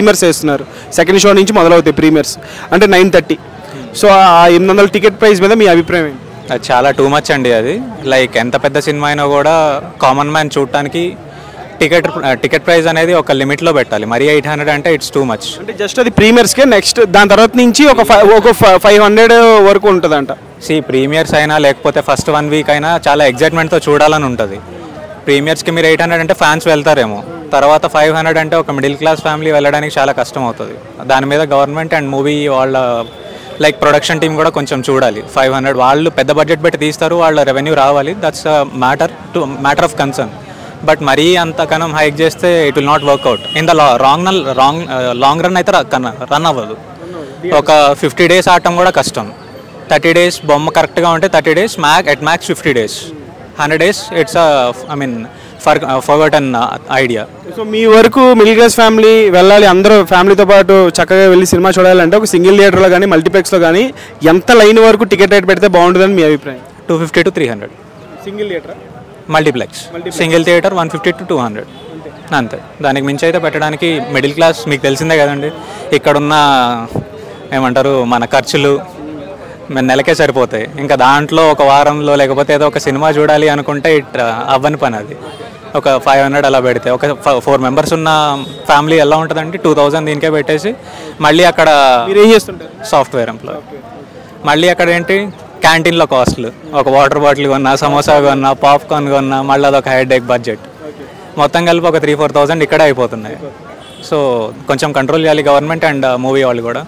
Premieres వేస్తున్నారు. Second show నుంచి మొదలవుతాయి ప్రీమియర్స్, అంటే 9:30. సో ఆ 800 టికెట్ ప్రైస్ మీద మీ అభిప్రాయం ఏంటి? అది చాలా టూ మచ్ అండి. అది లైక్ ఎంత పెద్ద సినిమా అయినా కూడా కామన్ మ్యాన్ చూడటానికి టికెట్ ప్రైస్ అనేది ఒక లిమిట్లో పెట్టాలి. మరీ 800 అంటే ఇట్స్ టూ మచ్. అంటే జస్ట్ అది ప్రీమియర్స్కే, నెక్స్ట్ దాని తర్వాత నుంచి ఒక 500 వరకు ఉంటుందంట. ప్రీమియర్స్ అయినా లేకపోతే ఫస్ట్ 1 వీక్ అయినా చాలా ఎగ్జైట్మెంట్తో చూడాలని ఉంటుంది. ప్రీమియర్స్కి మీరు 800 అంటే ఫ్యాన్స్ వెళ్తారేమో, తర్వాత 500 అంటే ఒక మిడిల్ క్లాస్ ఫ్యామిలీ వెళ్ళడానికి చాలా కష్టం అవుతుంది. దాని మీద గవర్నమెంట్ అండ్ మూవీ వాళ్ళ లైక్ ప్రొడక్షన్ టీం కూడా కొంచెం చూడాలి. 500 వాళ్ళు పెద్ద బడ్జెట్ పెట్టి తీస్తారు, వాళ్ళ రెవెన్యూ రావాలి. That's matter of concern. But మరీ అంతకనం హైక్ చేస్తే it will not work out. In the long run అయితే రన్ అవ్వదు. ఒక 50 days ఆడటం కూడా కష్టం. 30 days బొమ్మ కరెక్ట్గా ఉంటే 30 days, at max 50 days. 100 days it's forgotten idea. So మీ వరకు మిడిల్ క్లాస్ ఫ్యామిలీ వెళ్ళాలి, అందరూ ఫ్యామిలీతో పాటు చక్కగా వెళ్ళి సినిమా చూడాలంటే ఒక సింగిల్ థియేటర్లో కానీ మల్టీప్లెక్స్లో కానీ ఎంత లైన్ వరకు టికెట్ రేట్ పెడితే బాగుంటుందని మీ అభిప్రాయం? 250 to 300 single theatre. Multiplex single theatre 150 to 200 అంతే. దానికి మించి అయితే పెట్టడానికి మిడిల్ క్లాస్ మీకు తెలిసిందే కదండి. ఇక్కడున్న ఏమంటారు మన ఖర్చులు నెలకే సరిపోతాయి. ఇంకా దాంట్లో ఒక వారంలో లేకపోతే ఏదో ఒక సినిమా చూడాలి అనుకుంటే అవ్వని పని. అది ఒక 500 అలా పెడితే ఒక 4 members ఉన్న ఫ్యామిలీ ఎలా ఉంటుందంటే 2000 దీనికే పెట్టేసి మళ్ళీ అక్కడ మీరేం చేస్తుంటారు? Software employee. మళ్ళీ అక్కడ ఏంటి క్యాంటీన్లో కాస్ట్లు, ఒక వాటర్ బాటిల్ కొన్నా, సమోసా కొన్నా, పాప్కార్న్ కొన్నా, మళ్ళీ అదొక హెడేక్ బడ్జెట్. మొత్తం కలిపి ఒక 3-4 thousand ఇక్కడే అయిపోతున్నాయి. సో కొంచెం కంట్రోల్ చేయాలి గవర్నమెంట్ అండ్ మూవీ వాళ్ళు కూడా.